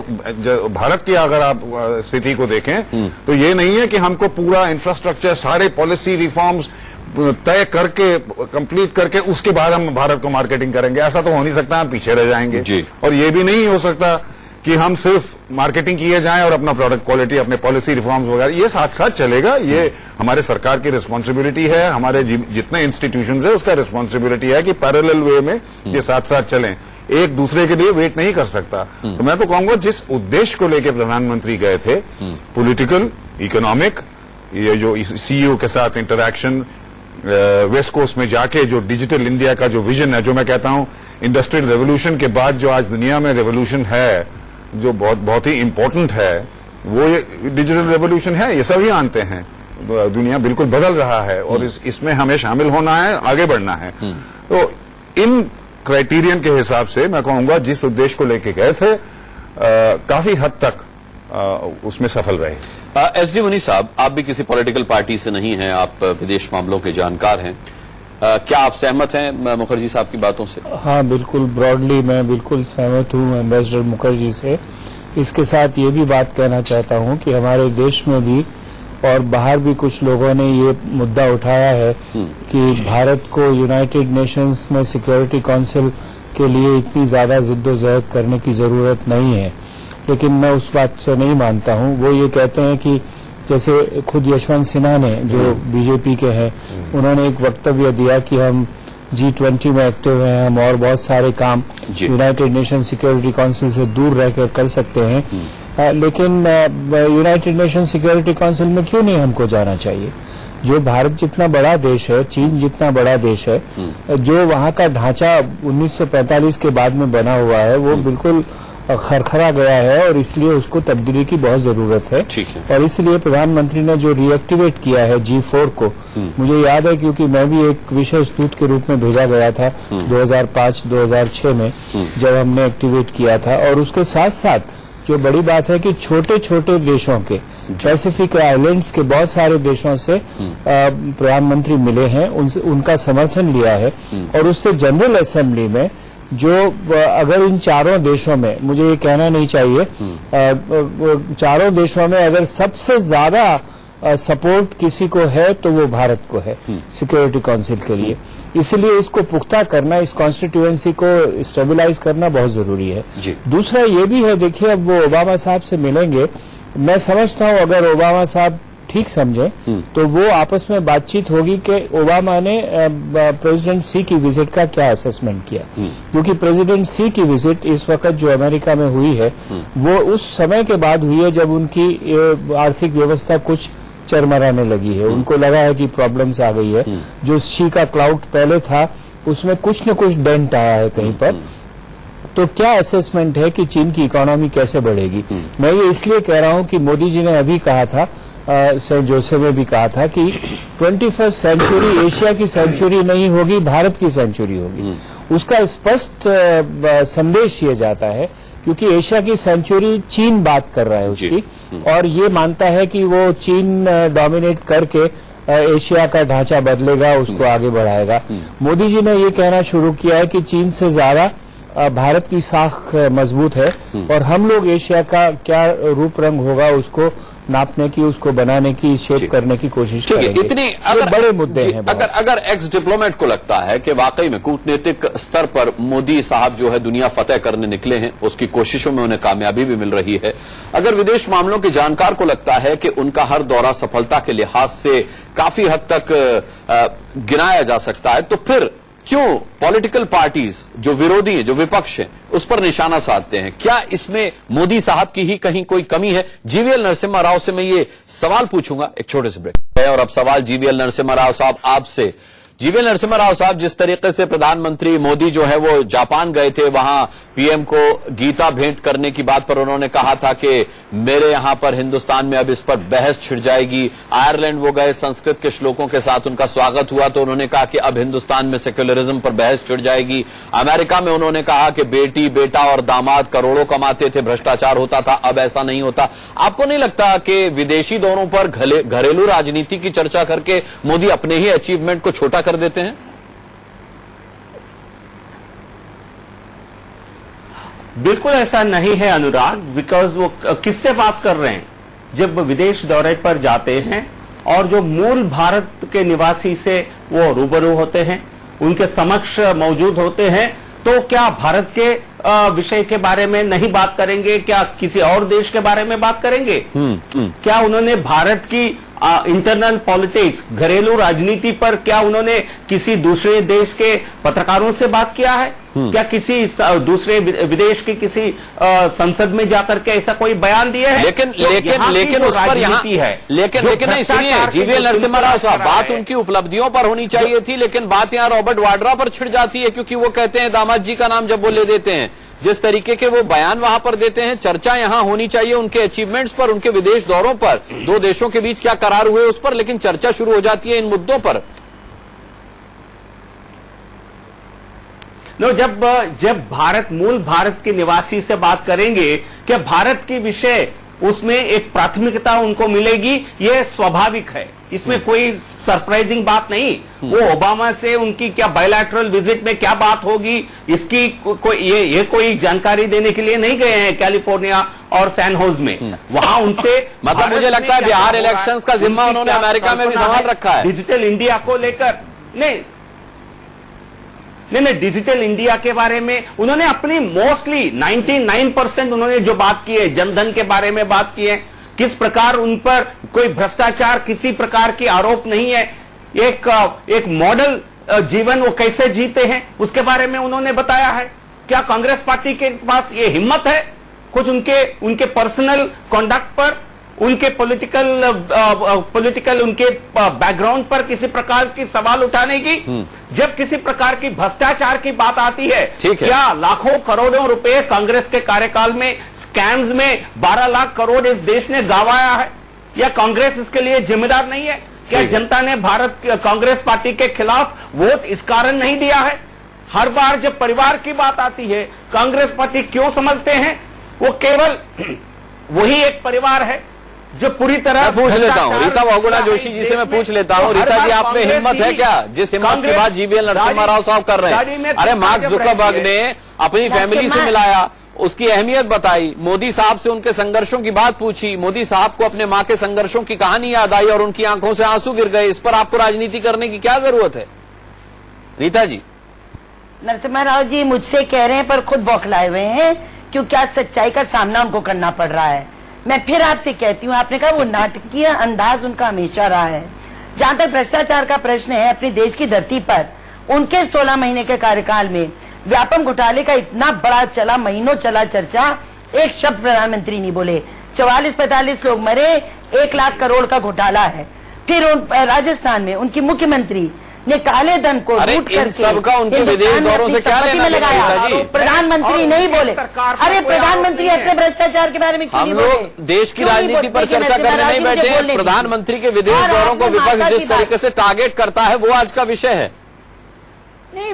Speaker 13: भारत की अगर आप स्थिति को देखें तो ये नहीं है कि हमको पूरा इंफ्रास्ट्रक्चर, सारे पॉलिसी रिफॉर्म्स तय करके, कंप्लीट करके उसके बाद हम भारत को मार्केटिंग करेंगे, ऐसा तो हो नहीं सकता, हम पीछे रह जाएंगे। और ये भी नहीं हो सकता कि हम सिर्फ मार्केटिंग किए जाएं और अपना प्रोडक्ट क्वालिटी, अपने पॉलिसी रिफॉर्म्स वगैरह, ये साथ साथ चलेगा। ये हमारे सरकार की रिस्पांसिबिलिटी है, हमारे जितने इंस्टीट्यूशंस है उसका रिस्पांसिबिलिटी है कि पैरेलल वे में ये साथ साथ चलें, एक दूसरे के लिए वेट नहीं कर सकता। तो मैं तो कहूंगा जिस उद्देश्य को लेकर प्रधानमंत्री गए थे, पॉलिटिकल, इकोनॉमिक, ये जो सीईओ के साथ इंटरैक्शन, वेस्ट कोस्ट में जाके जो डिजिटल इंडिया का जो विजन है, जो मैं कहता हूं इंडस्ट्रियल रेवोल्यूशन के बाद जो आज दुनिया में रेवोल्यूशन है, जो बहुत ही इंपॉर्टेंट है, वो ये डिजिटल रेवोल्यूशन है, ये सभी मानते हैं। दुनिया बिल्कुल बदल रहा है और इसमें हमें शामिल होना है, आगे बढ़ना है। तो इन क्राइटेरियन के हिसाब से मैं कहूंगा जिस उद्देश्य को लेके गए थे, काफी हद तक उसमें सफल रहे।
Speaker 1: एसडी मुनी साहब, आप भी किसी पॉलिटिकल पार्टी से नहीं हैं, आप विदेश मामलों के जानकार हैं, क्या आप सहमत हैं मुखर्जी साहब की बातों से?
Speaker 14: हाँ, बिल्कुल, ब्रॉडली मैं बिल्कुल सहमत हूँ एम्बेसडर मुखर्जी से। इसके साथ ये भी बात कहना चाहता हूँ कि हमारे देश में भी और बाहर भी कुछ लोगों ने ये मुद्दा उठाया है कि भारत को यूनाइटेड नेशंस में सिक्योरिटी काउंसिल के लिए इतनी ज्यादा जिद्दोजहद करने की जरूरत नहीं है, लेकिन मैं उस बात से नहीं मानता हूँ। वो ये कहते हैं कि जैसे खुद यशवंत सिन्हा ने, जो बीजेपी के हैं, उन्होंने एक वक्तव्य दिया कि हम G20 में एक्टिव हैं, हम और बहुत सारे काम यूनाइटेड नेशन सिक्योरिटी काउंसिल से दूर रहकर कर सकते हैं, लेकिन यूनाइटेड नेशन सिक्योरिटी काउंसिल में क्यों नहीं हमको जाना चाहिए? जो भारत जितना बड़ा देश है, चीन जितना बड़ा देश है, जो वहाँ का ढांचा 1945 के बाद में बना हुआ है, वो बिल्कुल खरखरा गया है और इसलिए उसको तब्दीली की बहुत जरूरत है। और इसलिए प्रधानमंत्री ने जो रीएक्टिवेट किया है G4 को, मुझे याद है क्योंकि मैं भी एक विशेष दूत के रूप में भेजा गया था 2005-2006 में, जब हमने एक्टिवेट किया था। और उसके साथ साथ जो बड़ी बात है कि छोटे छोटे देशों के, पैसिफिक आइलैंड्स के बहुत सारे देशों से प्रधानमंत्री मिले हैं, उनका समर्थन लिया है और उससे जनरल असेंबली में जो अगर इन चारों देशों में, मुझे ये कहना नहीं चाहिए, चारों देशों में अगर सबसे ज्यादा सपोर्ट किसी को है तो वो भारत को है सिक्योरिटी काउंसिल के लिए। इसलिए इसको पुख्ता करना, इस कॉन्स्टिट्यूएंसी को स्टेबलाइज करना बहुत जरूरी है। दूसरा ये भी है, देखिए अब वो ओबामा साहब से मिलेंगे, मैं समझता हूं अगर ओबामा साहब ठीक समझे तो वो आपस में बातचीत होगी कि ओबामा ने प्रेसिडेंट सी की विजिट का क्या असेसमेंट किया, क्योंकि प्रेसिडेंट सी की विजिट इस वक्त जो अमेरिका में हुई है वो उस समय के बाद हुई है जब उनकी आर्थिक व्यवस्था कुछ चरमराने लगी है, उनको लगा है कि प्रॉब्लम्स आ गई है। जो शी का क्लाउड पहले था उसमें कुछ न कुछ डेंट आया है कहीं पर। तो क्या असेसमेंट है कि चीन की इकोनॉमी कैसे बढ़ेगी? मैं ये इसलिए कह रहा हूं कि मोदी जी ने अभी कहा था, सेंट जोसेफ में भी कहा था कि 21st सेंचुरी एशिया की सेंचुरी नहीं होगी, भारत की सेंचुरी होगी। उसका स्पष्ट संदेश ये जाता है क्योंकि एशिया की सेंचुरी चीन बात कर रहा है उसकी, और ये मानता है कि वो चीन डोमिनेट करके एशिया का ढांचा बदलेगा, उसको आगे बढ़ाएगा। मोदी जी ने ये कहना शुरू किया है कि चीन से ज्यादा भारत की साख मजबूत है और हम लोग एशिया का क्या रूप रंग होगा उसको नापने की, उसको बनाने की, शेप करने की कोशिश करेंगे।
Speaker 1: इतनी
Speaker 14: बड़े मुद्दे हैं।
Speaker 1: अगर एक्स डिप्लोमेट को लगता है कि वाकई में कूटनीतिक स्तर पर मोदी साहब जो है दुनिया फतेह करने निकले हैं, उसकी कोशिशों में उन्हें कामयाबी भी मिल रही है, अगर विदेश मामलों के जानकार को लगता है कि उनका हर दौरा सफलता के लिहाज से काफी हद तक गिनाया जा सकता है, तो फिर क्यों पॉलिटिकल पार्टीज जो विरोधी हैं, जो विपक्ष हैं, उस पर निशाना साधते हैं? क्या इसमें मोदी साहब की ही कहीं कोई कमी है? जीवीएल नरसिम्हा राव से मैं ये सवाल पूछूंगा, एक छोटे से ब्रेक है। और अब सवाल जीवीएल नरसिम्हा राव साहब आपसे। जीवीएल नरसिम्हा राव साहब, जिस तरीके से प्रधानमंत्री मोदी जो है वो जापान गए थे, वहां पीएम को गीता भेंट करने की बात पर उन्होंने कहा था कि मेरे यहां पर हिंदुस्तान में अब इस पर बहस छिड़ जाएगी। आयरलैंड वो गए, संस्कृत के श्लोकों के साथ उनका स्वागत हुआ तो उन्होंने कहा कि अब हिंदुस्तान में सेक्युलरिज्म पर बहस छिड़ जाएगी। अमेरिका में उन्होंने कहा कि बेटी, बेटा और दामाद करोड़ों कमाते थे, भ्रष्टाचार होता था, अब ऐसा नहीं होता। आपको नहीं लगता कि विदेशी दौरों पर घरेलू राजनीति की चर्चा करके मोदी अपने ही अचीवमेंट को छोटा कर देते हैं?
Speaker 11: बिल्कुल ऐसा नहीं है अनुराग, बिकॉज वो किससे बात कर रहे हैं? जब विदेश दौरे पर जाते हैं और जो मूल भारत के निवासी से वो रूबरू होते हैं, उनके समक्ष मौजूद होते हैं, तो क्या भारत के विषय के बारे में नहीं बात करेंगे? क्या किसी और देश के बारे में बात करेंगे? क्या उन्होंने भारत की इंटरनल पॉलिटिक्स, घरेलू राजनीति पर क्या उन्होंने किसी दूसरे देश के पत्रकारों से बात किया है? क्या किसी दूसरे विदेश की किसी संसद में जाकर के ऐसा कोई बयान दिया है?
Speaker 1: लेकिन उस पर यहाँ है, लेकिन नहीं, सुनिए जीवीएल नरसिम्हा राव साहब, बात उनकी उपलब्धियों पर होनी चाहिए थी, लेकिन बात यहाँ रॉबर्ट वाड्रा पर छिड़ जाती है, क्योंकि वो कहते हैं दामाद जी का नाम जब वो ले देते हैं, जिस तरीके के वो बयान वहां पर देते हैं, चर्चा यहां होनी चाहिए उनके अचीवमेंट्स पर, उनके विदेश दौरों पर, दो देशों के बीच क्या करार हुए उस पर, लेकिन चर्चा शुरू हो जाती है इन मुद्दों पर।
Speaker 11: जब भारत, मूल भारत के निवासी से बात करेंगे कि भारत के विषय उसमें एक प्राथमिकता उनको मिलेगी, ये स्वाभाविक है, इसमें कोई सरप्राइजिंग बात नहीं। वो ओबामा से उनकी क्या बायलैटरल विजिट में क्या बात होगी, इसकी ये कोई जानकारी देने के लिए नहीं गए हैं कैलिफोर्निया और सैन होज में। वहां उनसे
Speaker 1: मतलब मुझे लगता है बिहार इलेक्शंस का जिम्मा उन्होंने अमेरिका में भी संभाल रखा है,
Speaker 11: डिजिटल इंडिया को लेकर। नहीं, डिजिटल इंडिया के बारे में उन्होंने अपनी मोस्टली 99% उन्होंने जो बात की है, जनधन के बारे में बात की है, किस प्रकार उन पर कोई भ्रष्टाचार, किसी प्रकार की आरोप नहीं है, एक मॉडल जीवन वो कैसे जीते हैं उसके बारे में उन्होंने बताया है। क्या कांग्रेस पार्टी के पास ये हिम्मत है कुछ उनके पर्सनल कॉन्डक्ट पर, उनके पॉलिटिकल उनके बैकग्राउंड पर किसी प्रकार की सवाल उठाने की? जब किसी प्रकार की भ्रष्टाचार की बात आती है, क्या लाखों करोड़ों रुपए कांग्रेस के कार्यकाल में स्कैम्स में 12 लाख करोड़ इस देश ने गंवाया है? या कांग्रेस इसके लिए जिम्मेदार नहीं है? क्या जनता ने कांग्रेस पार्टी के खिलाफ वोट इस कारण नहीं दिया है? हर बार जब परिवार की बात आती है, कांग्रेस पार्टी क्यों समझते हैं वो केवल वही एक परिवार है? जो पूरी तरह
Speaker 1: मैं पूछ लेता हूँ रीता बहुगुणा जोशी जी से मैं पूछ लेता हूँ, रीता जी आप में हिम्मत है क्या जिस हिम्मत की बात जीवीएल नरसिम्हा राव साहब कर रहे हैं? अरे मार्क जुकरबर्ग ने अपनी फैमिली से मिलाया, उसकी अहमियत बताई, मोदी साहब से उनके संघर्षों की बात पूछी, मोदी साहब को अपने मां के संघर्षों की कहानी याद आई और उनकी आंखों से आंसू गिर गए। इस पर आपको राजनीति करने की क्या जरूरत है? रीता जी।
Speaker 10: नरसिम्हा राव जी मुझसे कह रहे हैं पर खुद बौखलाए हुए हैं, क्यों क्या सच्चाई का सामना उनको करना पड़ रहा है। मैं फिर आपसे कहती हूँ, आपने कहा वो नाटकीय अंदाज उनका हमेशा रहा है। जहां तक भ्रष्टाचार का प्रश्न है, अपने देश की धरती पर उनके 16 महीने के कार्यकाल में व्यापम घोटाले का इतना बड़ा चला, महीनों चला चर्चा, एक शब्द प्रधानमंत्री नहीं बोले। 44-45 लोग मरे, 1 लाख करोड़ का घोटाला है। फिर राजस्थान में उनकी मुख्यमंत्री ने काले धन को लूट करके
Speaker 1: सबका उनके विदेश दौरों से क्या लेना
Speaker 10: लगाया, प्रधानमंत्री नहीं बोले। अरे प्रधानमंत्री अपने भ्रष्टाचार के बारे में क्यों नहीं बोले?
Speaker 1: हम लोग देश की राजनीति पर चर्चा करने नहीं बैठे। प्रधानमंत्री के विदेश दौरों को विपक्ष जिस तरीके से टारगेट करता है वो आज का विषय है।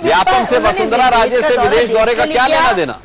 Speaker 1: व्यापम से वसुंधरा राजे से विदेश दौरे का क्या लेना देना?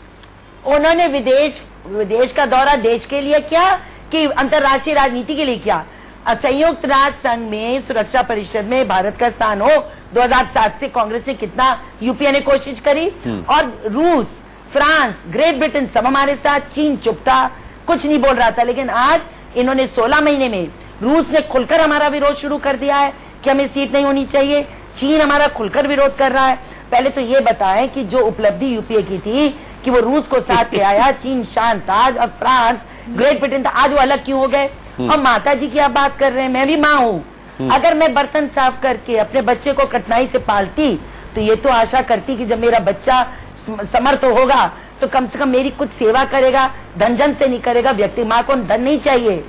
Speaker 10: उन्होंने विदेश का दौरा देश के लिए किया कि अंतर्राष्ट्रीय राजनीति के लिए किया? संयुक्त राष्ट्र संघ में सुरक्षा परिषद में भारत का स्थान हो, 2007 से कांग्रेस ने कितना यूपीए ने कोशिश करी, और रूस, फ्रांस, ग्रेट ब्रिटेन सब हमारे साथ, चीन चुप था, कुछ नहीं बोल रहा था। लेकिन आज इन्होंने 16 महीने में रूस ने खुलकर हमारा विरोध शुरू कर दिया है कि हमें सीट नहीं होनी चाहिए। चीन हमारा खुलकर विरोध कर रहा है। पहले तो ये बताएं कि जो उपलब्धि यूपीए की थी कि वो रूस को साथ ले आया, चीन शांत था, अब फ्रांस, ग्रेट ब्रिटेन था, आज वो अलग क्यों हो गए? और माता जी की आप बात कर रहे हैं, मैं भी माँ हूँ। अगर मैं बर्तन साफ करके अपने बच्चे को कठिनाई से पालती तो ये तो आशा करती कि जब मेरा बच्चा समर्थ होगा तो कम से कम मेरी कुछ सेवा करेगा, धन जन से नहीं करेगा। व्यक्ति माँ को धन नहीं चाहिए।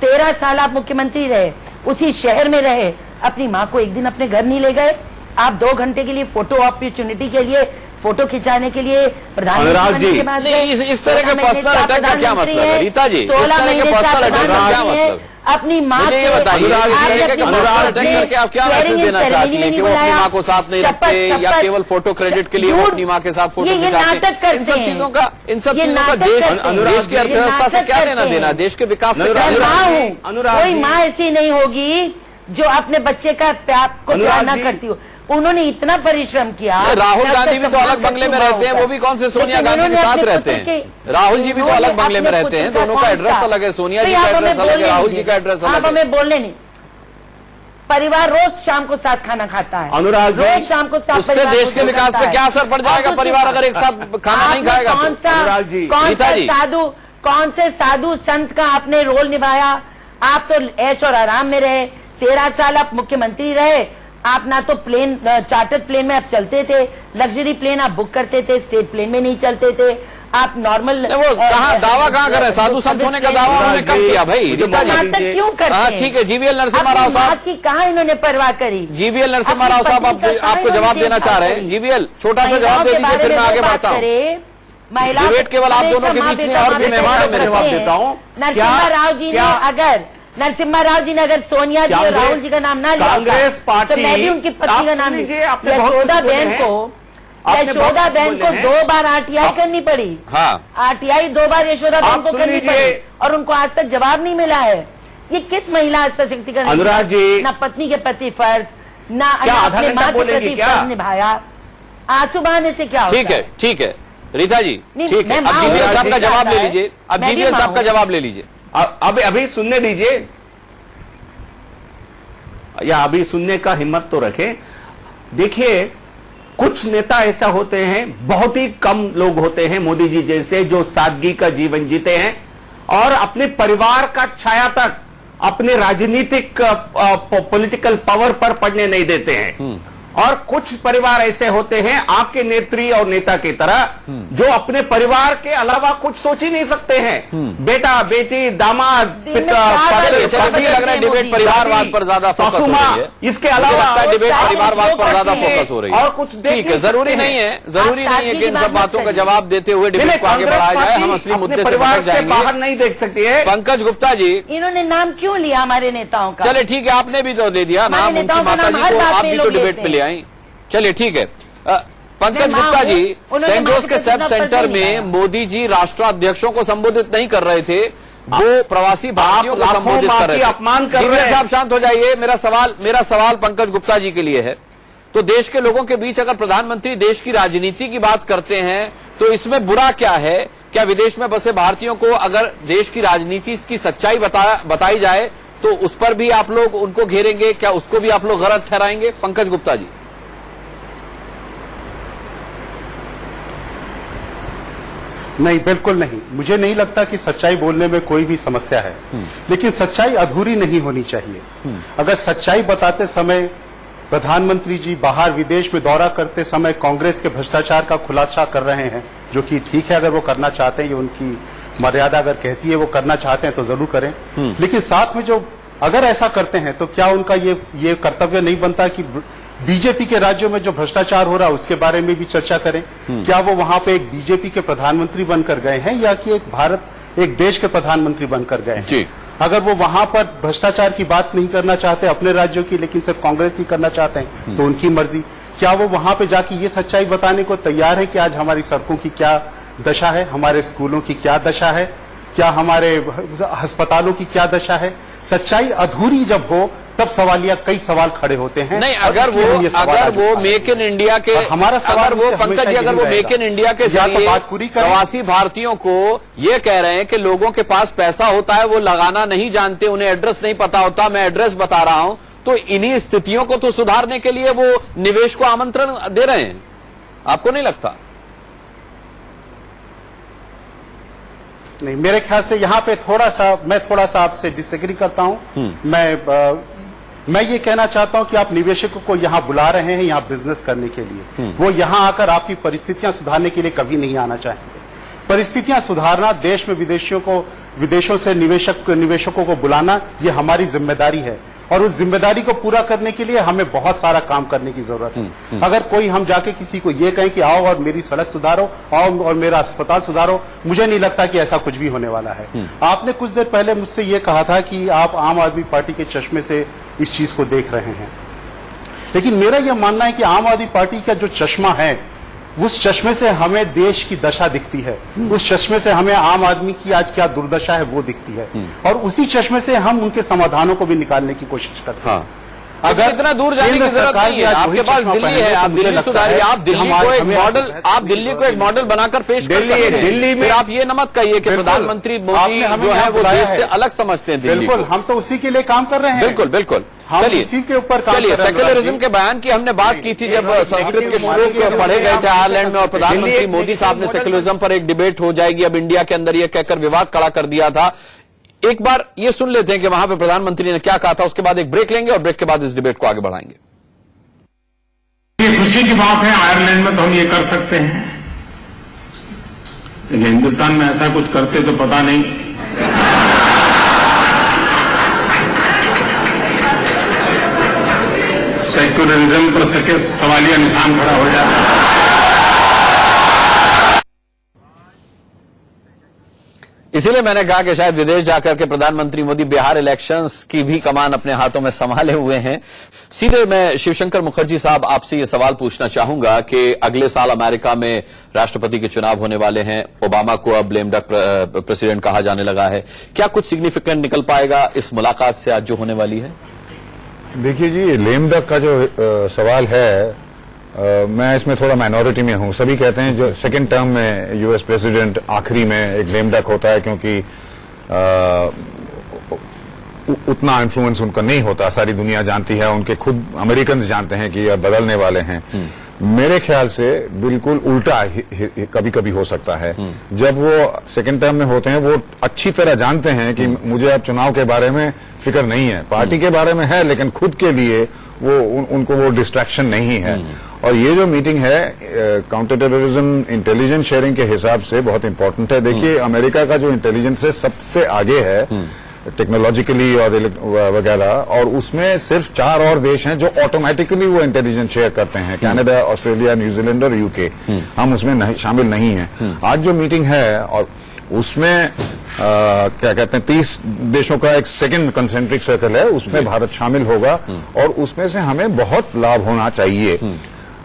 Speaker 10: 13 साल आप मुख्यमंत्री रहे, उसी शहर में रहे, अपनी माँ को एक दिन अपने घर नहीं ले गए। आप 2 घंटे के लिए फोटो अपॉर्चुनिटी के लिए, फोटो खिंचाने के लिए प्रधानमंत्री के बाद
Speaker 1: इस तरह के पर्सनल अटैक का क्या मतलब है? रीता जी, इस तरह के पर्सनल अटैक का क्या मतलब?
Speaker 10: अपनी माँ
Speaker 1: ये बताइए करके आप क्या मैसेज देना चाहती हैं कि वो अपनी माँ को साथ नहीं रखते या केवल फोटो क्रेडिट के लिए वो अपनी माँ के साथ फोटो खिंचाते हैं? इन सब चीजों का देश की अर्थव्यवस्था से क्या लेना देना, देश के विकास से क्या लेना?
Speaker 10: कोई माँ ऐसी नहीं होगी जो अपने बच्चे का प्यार को प्यार न करती हो। उन्होंने इतना परिश्रम किया।
Speaker 1: राहुल गांधी भी तो अलग बंगले में रहते हैं, वो भी कौन से सोनिया गांधी के साथ रहते हैं? राहुल जी भी तो अलग बंगले में रहते हैं, दोनों का एड्रेस अलग है, सोनिया जी का एड्रेस अलग है, राहुल जी का एड्रेस अलग है।
Speaker 10: आप हमें बोलने नहीं। परिवार रोज शाम को साथ खाना खाता है,
Speaker 11: अनुराग
Speaker 10: रोज शाम को साथ।
Speaker 1: उससे देश के विकास पे क्या असर पड़ जाएगा? परिवार अगर एक साथ खाना नहीं खाएगा तो?
Speaker 10: कौन से साधु संत का आपने रोल निभाया? आप तो ऐश और आराम में रहे। 13 साल आप मुख्यमंत्री रहे। आप ना तो प्लेन, चार्टर्ड प्लेन में आप चलते थे, लग्जरी प्लेन आप बुक करते थे, स्टेट प्लेन में नहीं चलते थे। आप नॉर्मल
Speaker 1: वो कहाँ दावा कहाँ कर रहे? साधु संत होने का दावा उन्होंने कब किया भाई? रीता जी
Speaker 10: नाटक क्यों करते हैं?
Speaker 1: ठीक है, जीवीएल नरसिम्हा राव साहब
Speaker 10: की कहाँ इन्होंने परवाह करी?
Speaker 1: जीवीएल नरसिम्हा राव साहब आपको जवाब देना चाह रहे हैं। जीवीएल छोटा सा जवाब दे दीजिए, फिर मैं आगे बढ़ता हूँ। डिबेट केवल आप दोनों के बीच में और भी मेहमान है, मैं जवाब देता हूँ।
Speaker 10: नरसिम्हा राव जी ने अगर सोनिया जी और राहुल जी का नाम ना लिया
Speaker 11: कांग्रेस पार्टी,
Speaker 10: तो मैं भी उनकी पत्नी का नाम यशोदा बहन को 2 बार आरटीआई करनी पड़ी।
Speaker 1: हाँ,
Speaker 10: आरटीआई 2 बार यशोदा बहन को करनी पड़ी और उनको आज तक जवाब नहीं मिला है। ये किस महिला सशक्तिकरण?
Speaker 11: अनुराग जी,
Speaker 10: न पत्नी के प्रति फर्ज, न अपने माँ के प्रति फर्ज निभाया। आंसू बहाने से क्या होता है?
Speaker 1: ठीक है रीता जी, ठीक है। अब जीवीएल साहब का जवाब ले लीजिए, अब जीवीएल साहब का जवाब ले लीजिए।
Speaker 11: अभी सुनने दीजिए, या अभी सुनने का हिम्मत तो रखें। देखिए, कुछ नेता ऐसा होते हैं, बहुत ही कम लोग होते हैं मोदी जी जैसे, जो सादगी का जीवन जीते हैं और अपने परिवार का छाया तक अपने राजनीतिक पॉलिटिकल पावर पर पड़ने नहीं देते हैं। और कुछ परिवार ऐसे होते हैं आपके नेत्री और नेता की तरह, जो अपने परिवार के अलावा कुछ सोच ही नहीं सकते हैं। बेटा, बेटी, दामाद, पिता,
Speaker 1: लग रहा है डिबेट परिवारवाद पर ज्यादा फोकस हो रही है।
Speaker 11: इसके अलावा
Speaker 1: डिबेट परिवारवाद पर ज्यादा फोकस हो रही है
Speaker 11: और कुछ
Speaker 1: ठीक है। जरूरी नहीं है कि इन सब बातों का जवाब देते हुए डिबेट को आगे बढ़ाया जाए। हम असली मुद्दे से बाहर जाएंगे,
Speaker 11: बाहर नहीं देख सकती है।
Speaker 1: पंकज गुप्ता जी,
Speaker 10: इन्होंने नाम क्यों लिया हमारे नेताओं का?
Speaker 1: चले ठीक है, आपने भी तो दे दिया नाम उनकी माता जी को, आप भी तो डिबेट पे ले आई। चलिए ठीक है। पंकज गुप्ता जी, सेंट जोस के सब सेंटर में मोदी जी राष्ट्राध्यक्षों को संबोधित नहीं कर रहे थे, वो प्रवासी भारतीयों को संबोधित कर रहे थे।
Speaker 11: अपमान कर रहे हैं।
Speaker 1: साहब शांत हो जाइए। मेरा सवाल पंकज गुप्ता जी के लिए है। तो देश के लोगों के बीच अगर प्रधानमंत्री देश की राजनीति की बात करते हैं तो इसमें बुरा क्या है? क्या विदेश में बसे भारतीयों को अगर देश की राजनीति की सच्चाई बताई जाए तो उस पर भी आप लोग उनको घेरेंगे? क्या उसको भी आप लोग गलत ठहराएंगे? पंकज गुप्ता जी।
Speaker 12: नहीं, बिल्कुल नहीं। मुझे नहीं लगता कि सच्चाई बोलने में कोई भी समस्या है, लेकिन सच्चाई अधूरी नहीं होनी चाहिए। अगर सच्चाई बताते समय प्रधानमंत्री जी बाहर विदेश में दौरा करते समय कांग्रेस के भ्रष्टाचार का खुलासा कर रहे हैं, जो कि ठीक है, अगर वो करना चाहते हैं, ये उनकी मर्यादा अगर कहती है वो करना चाहते हैं तो जरूर करें, लेकिन साथ में जो अगर ऐसा करते हैं तो क्या उनका ये कर्तव्य नहीं बनता कि बीजेपी के राज्यों में जो भ्रष्टाचार हो रहा है उसके बारे में भी चर्चा करें? क्या वो वहां पे एक बीजेपी के प्रधानमंत्री बनकर गए हैं या कि एक देश के प्रधानमंत्री बनकर गए हैं? अगर वो वहां पर भ्रष्टाचार की बात नहीं करना चाहते अपने राज्यों की, लेकिन सिर्फ कांग्रेस की करना चाहते हैं तो उनकी मर्जी। क्या वो वहां पे जाके ये सच्चाई बताने को तैयार है कि आज हमारी सड़कों की क्या दशा है, हमारे स्कूलों की क्या दशा है, क्या हमारे अस्पतालों की क्या दशा है? सच्चाई अधूरी जब हो तब कई सवाल खड़े होते हैं।
Speaker 1: नहीं, अगर वो मेक इन इंडिया के
Speaker 12: हमारा सवाल
Speaker 1: वो पंकज जी अगर वो मेक इन इंडिया के जरिए
Speaker 12: बात पूरी करें,
Speaker 1: प्रवासी भारतीयों को ये कह रहे हैं कि लोगों के पास पैसा होता है, वो लगाना नहीं जानते, उन्हें एड्रेस नहीं पता होता, मैं एड्रेस बता रहा हूं, तो इन्हीं स्थितियों को तो सुधारने के लिए वो निवेश को आमंत्रण दे रहे हैं। आपको नहीं लगता?
Speaker 12: नहीं, मेरे ख्याल से यहाँ पे मैं थोड़ा सा आपसे डिसएग्री करता हूं। मैं ये कहना चाहता हूं कि आप निवेशकों को यहाँ बुला रहे हैं यहाँ बिजनेस करने के लिए, वो यहाँ आकर आपकी परिस्थितियां सुधारने के लिए कभी नहीं आना चाहेंगे। परिस्थितियां सुधारना, देश में विदेशों से निवेशकों को बुलाना, ये हमारी जिम्मेदारी है और उस जिम्मेदारी को पूरा करने के लिए हमें बहुत सारा काम करने की जरूरत है। अगर कोई हम जाके किसी को ये कहें कि आओ और मेरी सड़क सुधारो, आओ और मेरा अस्पताल सुधारो, मुझे नहीं लगता कि ऐसा कुछ भी होने वाला है। आपने कुछ देर पहले मुझसे ये कहा था कि आप आम आदमी पार्टी के चश्मे से इस चीज को देख रहे हैं, लेकिन मेरा यह मानना है कि आम आदमी पार्टी का जो चश्मा है उस चश्मे से हमें देश की दशा दिखती है, उस चश्मे से हमें आम आदमी की आज क्या दुर्दशा है वो दिखती है, और उसी चश्मे से हम उनके समाधानों को भी निकालने की कोशिश करते हैं।
Speaker 1: अगर इतना दूर जाने की जरूरत नहीं है, आपके पास दिल्ली है, आप दिल्ली सुधारिए, आप दिल्ली को एक मॉडल बनाकर पेश कर सकते हैं। दिल्ली में आप ये न मत कहिए कि प्रधानमंत्री मोदी जो है वो देश से अलग समझते हैं दिल्ली को।
Speaker 12: बिल्कुल, हम तो उसी के लिए काम कर रहे हैं।
Speaker 1: बिल्कुल बिल्कुल,
Speaker 12: चलिए इसी के ऊपर
Speaker 1: चलिए। सेक्युलरिज्म के बयान की हमने बात की थी जब संस्कृत के श्लोक पढ़े गए थे आयरलैंड में, और प्रधानमंत्री मोदी साहब ने सेक्युलरिज्म पर एक डिबेट हो जाएगी अब इंडिया के अंदर, यह कहकर विवाद खड़ा कर दिया था। एक बार ये सुन लेते हैं कि वहां पे प्रधानमंत्री ने क्या कहा था, उसके बाद एक ब्रेक लेंगे और ब्रेक के बाद इस डिबेट को आगे बढ़ाएंगे।
Speaker 5: ये खुशी की बात है, आयरलैंड में तो हम ये कर सकते हैं, लेकिन हिंदुस्तान में ऐसा कुछ करते तो पता नहीं। सेक्युलरिज्म पर सके सवालिया निशान खड़ा हो जाता है।
Speaker 1: इसीलिए मैंने कहा कि शायद विदेश जाकर के प्रधानमंत्री मोदी बिहार इलेक्शंस की भी कमान अपने हाथों में संभाले हुए हैं। सीधे मैं शिवशंकर मुखर्जी साहब आपसे ये सवाल पूछना चाहूंगा कि अगले साल अमेरिका में राष्ट्रपति के चुनाव होने वाले हैं, ओबामा को अब लेम डक प्रेसिडेंट कहा जाने लगा है, क्या कुछ सिग्निफिकेंट निकल पाएगा इस मुलाकात से आज जो होने वाली है?
Speaker 13: देखिए जी, लेम डक का जो सवाल है, मैं इसमें थोड़ा माइनॉरिटी में हूं। सभी कहते हैं जो सेकंड टर्म में यूएस प्रेसिडेंट आखिरी में एक लेम डक होता है, क्योंकि उतना इन्फ्लुएंस उनका नहीं होता, सारी दुनिया जानती है, उनके खुद अमेरिकन जानते हैं कि यह बदलने वाले हैं। मेरे ख्याल से बिल्कुल उल्टा कभी कभी हो सकता है। जब वो सेकंड टर्म में होते हैं वो अच्छी तरह जानते हैं कि मुझे अब चुनाव के बारे में फिक्र नहीं है, पार्टी के बारे में है, लेकिन खुद के लिए उनको वो डिस्ट्रैक्शन नहीं है। और ये जो मीटिंग है काउंटर टेररिज्म इंटेलिजेंस शेयरिंग के हिसाब से बहुत इंपॉर्टेंट है। देखिए, अमेरिका का जो इंटेलिजेंस है सबसे आगे है टेक्नोलॉजिकली और वगैरह, और उसमें सिर्फ 4 और देश हैं जो ऑटोमेटिकली वो इंटेलिजेंस शेयर करते हैं, कनाडा, ऑस्ट्रेलिया, न्यूजीलैंड और यूके। हम उसमें शामिल नहीं हैं। आज जो मीटिंग है और उसमें क्या कहते हैं 30 देशों का एक सेकंड कंसेंट्रिक सर्कल है, उसमें भारत शामिल होगा और उसमें से हमें बहुत लाभ होना चाहिए।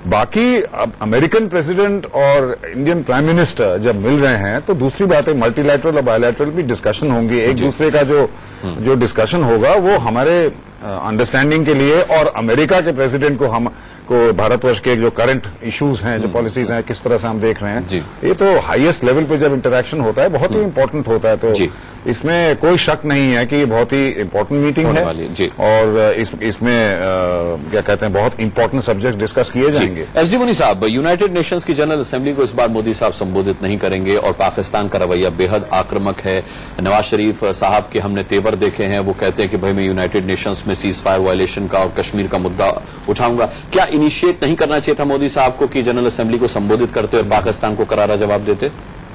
Speaker 13: बाकी अब अमेरिकन प्रेसिडेंट और इंडियन प्राइम मिनिस्टर जब मिल रहे हैं तो दूसरी बात है, मल्टीलैटरल और बायलैटरल भी डिस्कशन होंगी। एक दूसरे का जो डिस्कशन होगा वो हमारे अंडरस्टैंडिंग के लिए, और अमेरिका के प्रेसिडेंट को भारतवर्ष के जो करंट इश्यूज हैं, जो पॉलिसीज हैं, किस तरह से हम देख रहे हैं, ये तो हाईएस्ट लेवल पे जब इंटरेक्शन होता है बहुत ही इंपॉर्टेंट होता है। तो इसमें कोई शक नहीं है कि ये बहुत ही इंपॉर्टेंट मीटिंग है और इसमें क्या कहते हैं, बहुत इंपॉर्टेंट सब्जेक्ट डिस्कस किए जाएंगे।
Speaker 1: एसडी मुनी साहब, यूनाइटेड नेशंस की जनरल असेंबली को इस बार मोदी साहब संबोधित नहीं करेंगे और पाकिस्तान का रवैया बेहद आक्रामक है। नवाज शरीफ साहब के हमने तेवर देखे हैं, वो कहते हैं कि भाई मैं यूनाइटेड नेशंस में सीज फायर वायलेशन का और कश्मीर का मुद्दा उठाऊंगा। क्या इनिशिएट नहीं करना चाहिए था मोदी साहब को कि जनरल असेंबली को संबोधित करते और पाकिस्तान को करारा जवाब देते?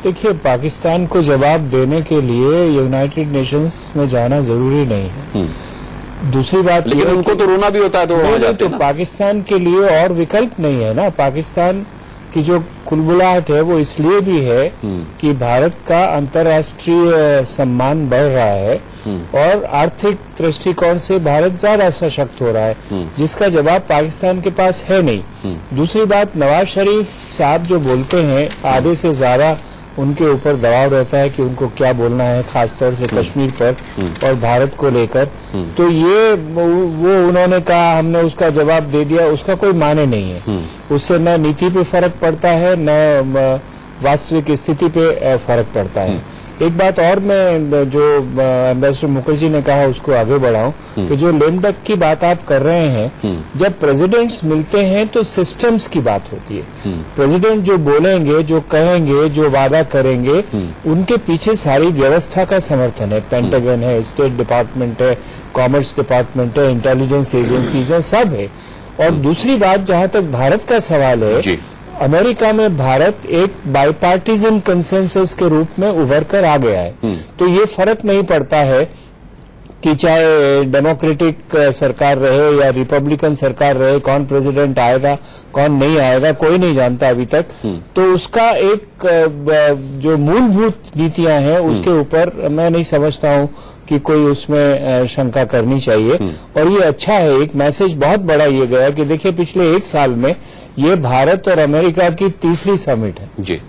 Speaker 14: देखिए, पाकिस्तान को जवाब देने के लिए यूनाइटेड नेशंस में जाना जरूरी नहीं है। दूसरी बात,
Speaker 1: लेकिन उनको तो रोना भी होता है तो वहां जाते हैं ना।
Speaker 14: पाकिस्तान के लिए और विकल्प नहीं है ना। पाकिस्तान की जो कुलबुलाहट है वो इसलिए भी है कि भारत का अंतर्राष्ट्रीय सम्मान बढ़ रहा है और आर्थिक दृष्टिकोण से भारत ज्यादा सशक्त हो रहा है, जिसका जवाब पाकिस्तान के पास है नहीं। दूसरी बात, नवाज शरीफ साहब जो बोलते हैं आधे से ज्यादा उनके ऊपर दबाव रहता है कि उनको क्या बोलना है, खासतौर से कश्मीर पर और भारत को लेकर। तो ये वो उन्होंने कहा, हमने उसका जवाब दे दिया, उसका कोई माने नहीं है। उससे न नीति पे फर्क पड़ता है न वास्तविक स्थिति पे फर्क पड़ता है। एक बात और मैं जो एम्बेसडर मुखर्जी ने कहा उसको आगे बढ़ाऊं कि जो लेम डक की बात आप कर रहे हैं, जब प्रेसिडेंट्स मिलते हैं तो सिस्टम्स की बात होती है। प्रेसिडेंट जो बोलेंगे, जो कहेंगे, जो वादा करेंगे, उनके पीछे सारी व्यवस्था का समर्थन है। पेंटागन है, स्टेट डिपार्टमेंट है, कॉमर्स डिपार्टमेंट है, इंटेलिजेंस एजेंसीज है, सब है। और दूसरी बात, जहां तक भारत का सवाल है, अमेरिका में भारत एक बाईपार्टीजन कंसेंसस के रूप में उभर कर आ गया है। तो ये फर्क नहीं पड़ता है कि चाहे डेमोक्रेटिक सरकार रहे या रिपब्लिकन सरकार रहे, कौन प्रेसिडेंट आएगा कौन नहीं आएगा कोई नहीं जानता अभी तक। तो उसका एक जो मूलभूत नीतियां हैं उसके ऊपर मैं नहीं समझता हूं कि कोई उसमें शंका करनी चाहिए। और ये अच्छा है, एक मैसेज बहुत बड़ा ये गया कि देखिए पिछले एक साल में ये भारत और अमेरिका की तीसरी समिट है
Speaker 1: जी,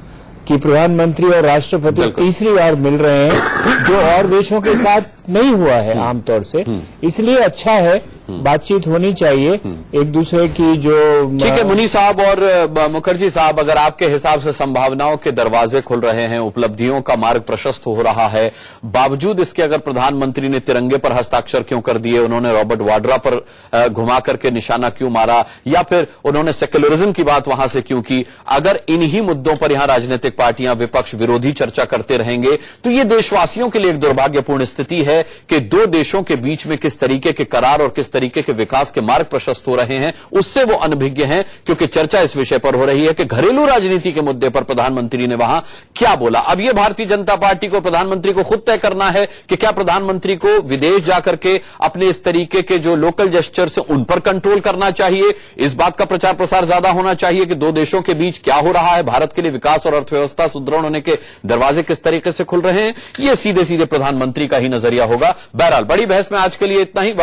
Speaker 14: कि प्रधानमंत्री और राष्ट्रपति तीसरी बार मिल रहे हैं, जो और देशों के साथ नहीं हुआ है आमतौर से। इसलिए अच्छा है, बातचीत होनी चाहिए एक दूसरे की। जो
Speaker 1: ठीक है मुनी साहब और मुखर्जी साहब, अगर आपके हिसाब से संभावनाओं के दरवाजे खुल रहे हैं, उपलब्धियों का मार्ग प्रशस्त हो रहा है, बावजूद इसके अगर प्रधानमंत्री ने तिरंगे पर हस्ताक्षर क्यों कर दिए, उन्होंने रॉबर्ट वाड्रा पर घुमा करके निशाना क्यों मारा, या फिर उन्होंने सेक्युलरिज्म की बात वहां से क्यों की, अगर इन्हीं मुद्दों पर यहां राजनीतिक पार्टियां विपक्ष विरोधी चर्चा करते रहेंगे तो ये देशवासियों के लिए एक दुर्भाग्यपूर्ण स्थिति है कि दो देशों के बीच में किस तरीके के करार और किस तरीके के विकास के मार्ग प्रशस्त हो रहे हैं उससे वो अनभिज्ञ हैं। क्योंकि चर्चा इस विषय पर हो रही है कि घरेलू राजनीति के मुद्दे पर प्रधानमंत्री ने वहां क्या बोला। अब ये भारतीय जनता पार्टी को, प्रधानमंत्री को खुद तय करना है कि क्या प्रधानमंत्री को विदेश जाकर के अपने इस तरीके के जो लोकल जेस्चर से उन पर कंट्रोल करना चाहिए, इस बात का प्रचार प्रसार ज्यादा होना चाहिए कि दो देशों के बीच क्या हो रहा है, भारत के लिए विकास और अर्थव्यवस्था सुदृढ़ होने के दरवाजे किस तरीके से खुल रहे हैं, ये सीधे सीधे प्रधानमंत्री का ही नजरिया होगा। बहरहाल बड़ी बहस में आज के लिए इतना ही।